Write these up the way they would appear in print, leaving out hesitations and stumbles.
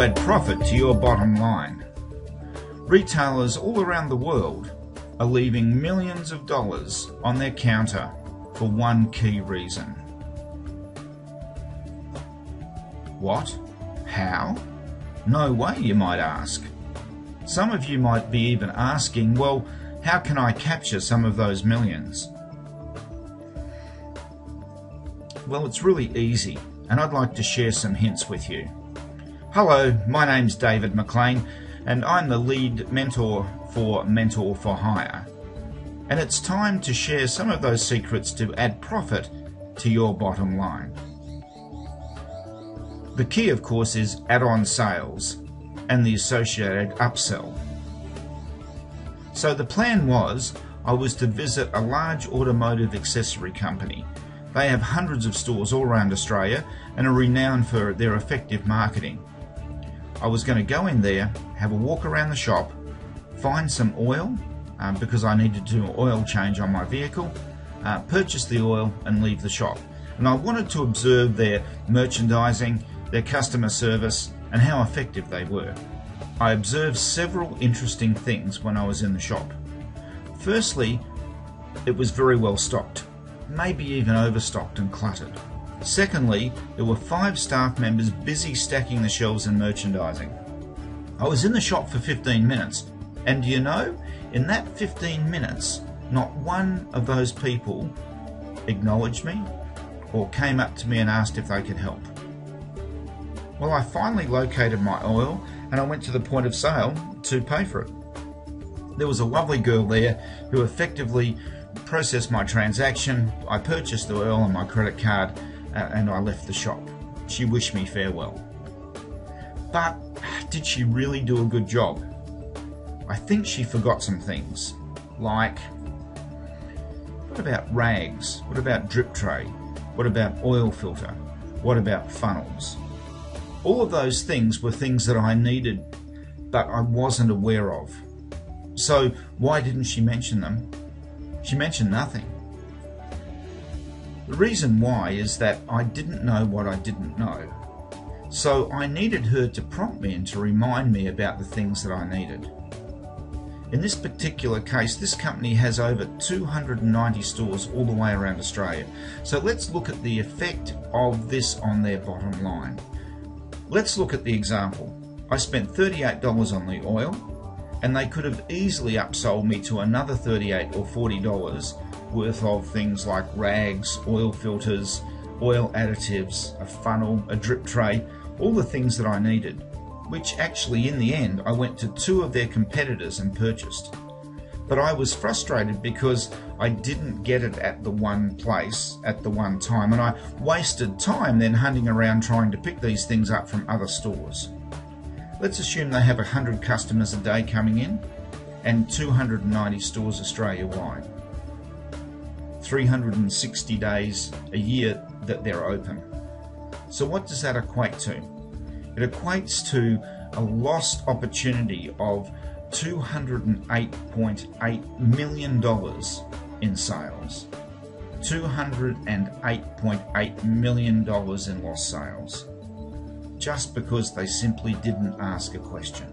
add profit to your bottom line. Retailers all around the world are leaving millions of dollars on their counter for one key reason. What? How? No way, you might ask. Some of you might be even asking, well, how can I capture some of those millions? Well, it's really easy, and I'd like to share some hints with you. Hello, my name's David McLean, and I'm the lead mentor for Mentor for Hire. And it's time to share some of those secrets to add profit to your bottom line. The key, of course, is add-on sales and the associated upsell. So the plan was I was to visit a large automotive accessory company. They have hundreds of stores all around Australia and are renowned for their effective marketing. I was going to go in there, have a walk around the shop, find some oil because I needed to do an oil change on my vehicle, purchase the oil and leave the shop. And I wanted to observe their merchandising, their customer service and how effective they were. I observed several interesting things when I was in the shop. Firstly, it was very well stocked, maybe even overstocked and cluttered. Secondly, there were 5 staff members busy stacking the shelves and merchandising. I was in the shop for 15 minutes, and do you know, in that 15 minutes, not one of those people acknowledged me or came up to me and asked if they could help. Well, I finally located my oil and I went to the point of sale to pay for it. There was a lovely girl there who effectively processed my transaction. I purchased the oil on my credit card and I left the shop. She wished me farewell. But did she really do a good job? I think she forgot some things, like what about rags? What about drip tray? What about oil filter? What about funnels? All of those things were things that I needed, but I wasn't aware of. So why didn't she mention them? She mentioned nothing. The reason why is that I didn't know what I didn't know. So I needed her to prompt me and to remind me about the things that I needed. In this particular case, this company has over 290 stores all the way around Australia. So let's look at the effect of this on their bottom line. Let's look at the example. I spent $38 on the oil, and they could have easily upsold me to another $38 or $40 worth of things like rags, oil filters, oil additives, a funnel, a drip tray, all the things that I needed, which actually in the end I went to 2 of their competitors and purchased. But I was frustrated because I didn't get it at the one place at the one time, and I wasted time then hunting around trying to pick these things up from other stores. Let's assume they have 100 customers a day coming in and 290 stores Australia-wide. 360 days a year that they're open. So what does that equate to? It equates to a lost opportunity of $208.8 million in sales. $208.8 million in lost sales. Just because they simply didn't ask a question.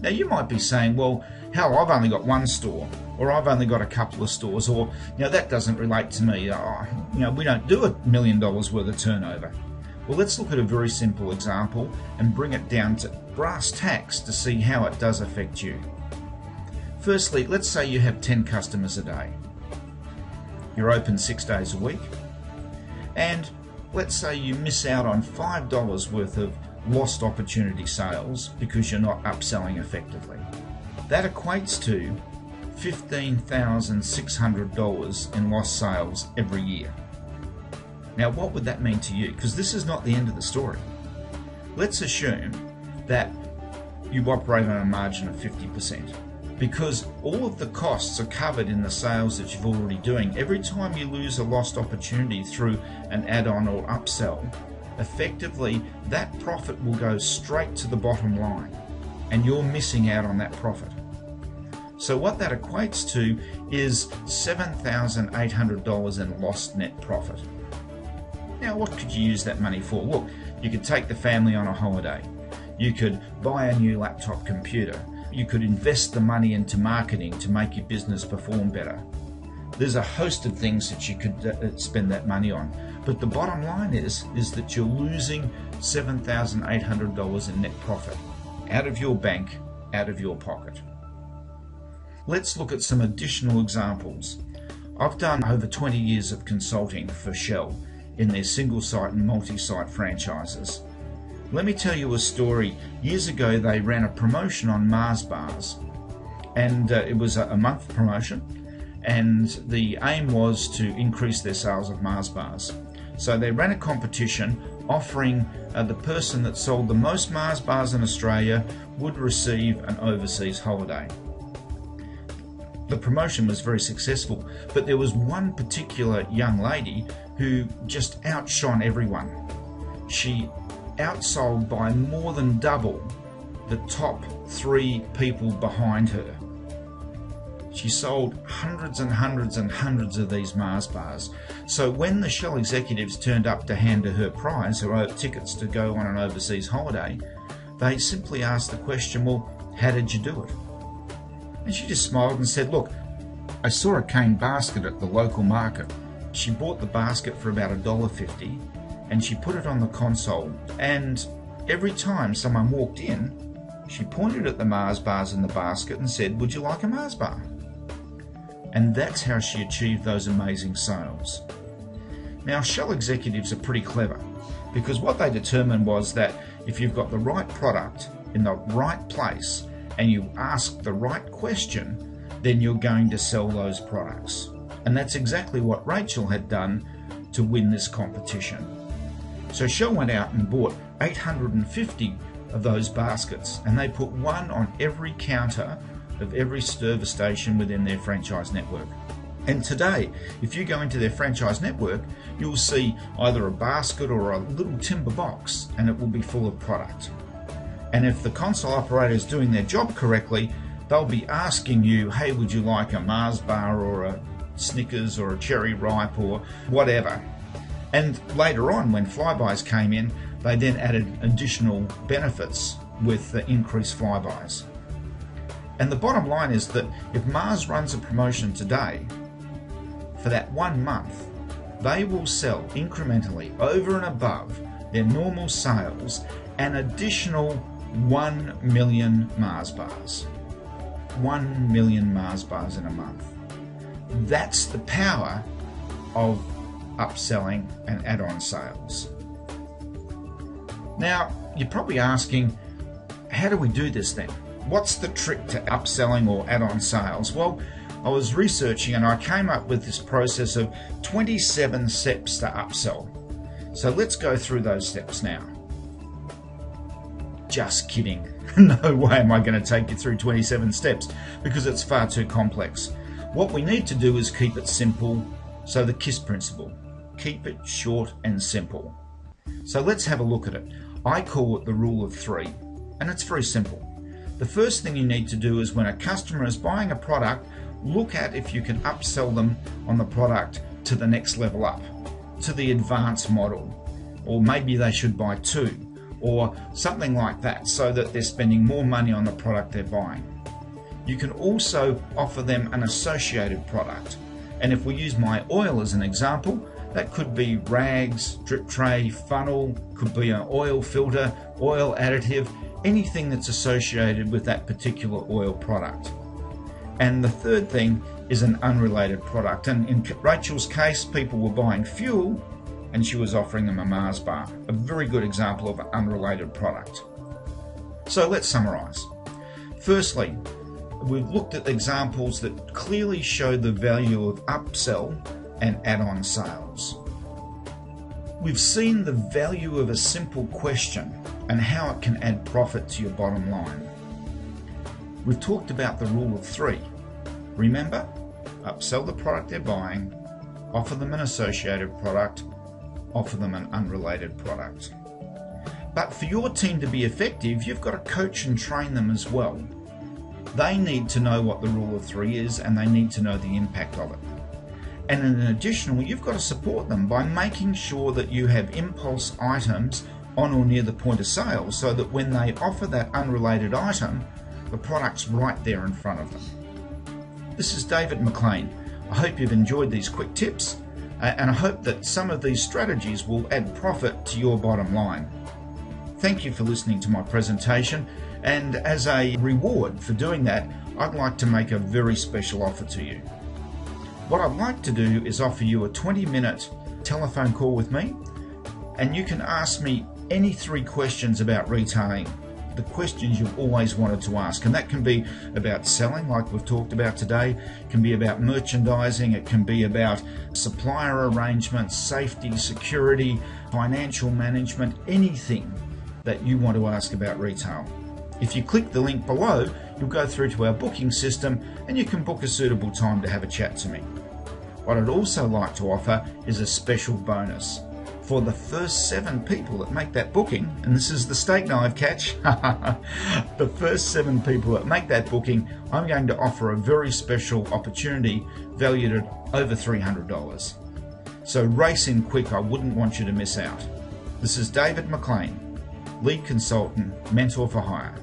Now you might be saying, well, hell, I've only got one store, or I've only got a couple of stores, or that doesn't relate to me. We don't do $1 million worth of turnover. Well, let's look at a very simple example and bring it down to brass tacks to see how it does affect you. Firstly, let's say you have 10 customers a day. You're open 6 days a week, and let's say you miss out on $5 worth of lost opportunity sales because you're not upselling effectively. That equates to $15,600 in lost sales every year. Now what would that mean to you? Because this is not the end of the story. Let's assume that you operate on a margin of 50%. Because all of the costs are covered in the sales that you're already doing. Every time you lose a lost opportunity through an add-on or upsell, effectively that profit will go straight to the bottom line and you're missing out on that profit. So what that equates to is $7,800 in lost net profit. Now what could you use that money for? Look, You could take the family on a holiday. You could buy a new laptop computer. You could invest the money into marketing to make your business perform better. There's a host of things that you could spend that money on. But the bottom line is that you're losing $7,800 in net profit out of your bank, out of your pocket. Let's look at some additional examples. I've done over 20 years of consulting for Shell in their single site and multi-site franchises. Let me tell you a story. Years ago they ran a promotion on Mars bars, and it was a month promotion, and the aim was to increase their sales of Mars bars. So they ran a competition offering the person that sold the most Mars bars in Australia would receive an overseas holiday. The promotion was very successful, but there was one particular young lady who just outshone everyone. She outsold by more than double the top 3 people behind her. She sold hundreds and hundreds and hundreds of these Mars bars. So when the Shell executives turned up to hand her her prize, her tickets to go on an overseas holiday, they simply asked the question, well, how did you do it? And she just smiled and said, look, I saw a cane basket at the local market. She bought the basket for about $1.50 and she put it on the console, and every time someone walked in, she pointed at the Mars bars in the basket and said, would you like a Mars bar? And that's how she achieved those amazing sales. Now, Shell executives are pretty clever, because what they determined was that if you've got the right product in the right place and you ask the right question, then you're going to sell those products. And that's exactly what Rachel had done to win this competition. So Shell went out and bought 850 of those baskets, and they put one on every counter of every service station within their franchise network. And today, if you go into their franchise network, you'll see either a basket or a little timber box, and it will be full of product. And if the console operator is doing their job correctly, they'll be asking you, hey, would you like a Mars bar or a Snickers or a Cherry Ripe or whatever? And later on, when flybys came in, they then added additional benefits with the increased flybys. And the bottom line is that if Mars runs a promotion today, for that 1 month, they will sell incrementally over and above their normal sales an additional 1 million Mars bars. 1 million Mars bars in a month. That's the power of upselling and add-on sales. Now, you're probably asking, how do we do this then? What's the trick to upselling or add-on sales? Well, I was researching and I came up with this process of 27 steps to upsell. So let's go through those steps now. Just kidding. No way am I going to take you through 27 steps, because it's far too complex. What we need to do is keep it simple. So the KISS principle. Keep it short and simple. So let's have a look at it. I call it the rule of 3, and it's very simple. The first thing you need to do is, when a customer is buying a product, look at if you can upsell them on the product to the next level up, to the advanced model, or maybe they should buy 2, or something like that, so that they're spending more money on the product they're buying. You can also offer them an associated product, and if we use my oil as an example, that could be rags, drip tray, funnel, could be an oil filter, oil additive, anything that's associated with that particular oil product. And the third thing is an unrelated product. And in Rachel's case, people were buying fuel and she was offering them a Mars bar. A very good example of an unrelated product. So let's summarize. Firstly, we've looked at examples that clearly show the value of upsell and add-on sales. We've seen the value of a simple question and how it can add profit to your bottom line. We've talked about the rule of 3. Remember, upsell the product they're buying, offer them an associated product, offer them an unrelated product. But for your team to be effective, you've got to coach and train them as well. They need to know what the rule of 3 is, and they need to know the impact of it. And in addition, you've got to support them by making sure that you have impulse items on or near the point of sale, so that when they offer that unrelated item, the product's right there in front of them. This is David McLean. I hope you've enjoyed these quick tips, and I hope that some of these strategies will add profit to your bottom line. Thank you for listening to my presentation, and as a reward for doing that, I'd like to make a very special offer to you. What I'd like to do is offer you a 20-minute telephone call with me, and you can ask me any 3 questions about retailing, the questions you've always wanted to ask. And that can be about selling, like we've talked about today. It can be about merchandising. It can be about supplier arrangements, safety, security, financial management, anything that you want to ask about retail. If you click the link below, you'll go through to our booking system and you can book a suitable time to have a chat to me. What I'd also like to offer is a special bonus. For the first 7 people that make that booking, and this is the steak knife catch, the first 7 people that make that booking, I'm going to offer a very special opportunity valued at over $300. So race in quick, I wouldn't want you to miss out. This is David McLean, lead consultant, mentor for hire.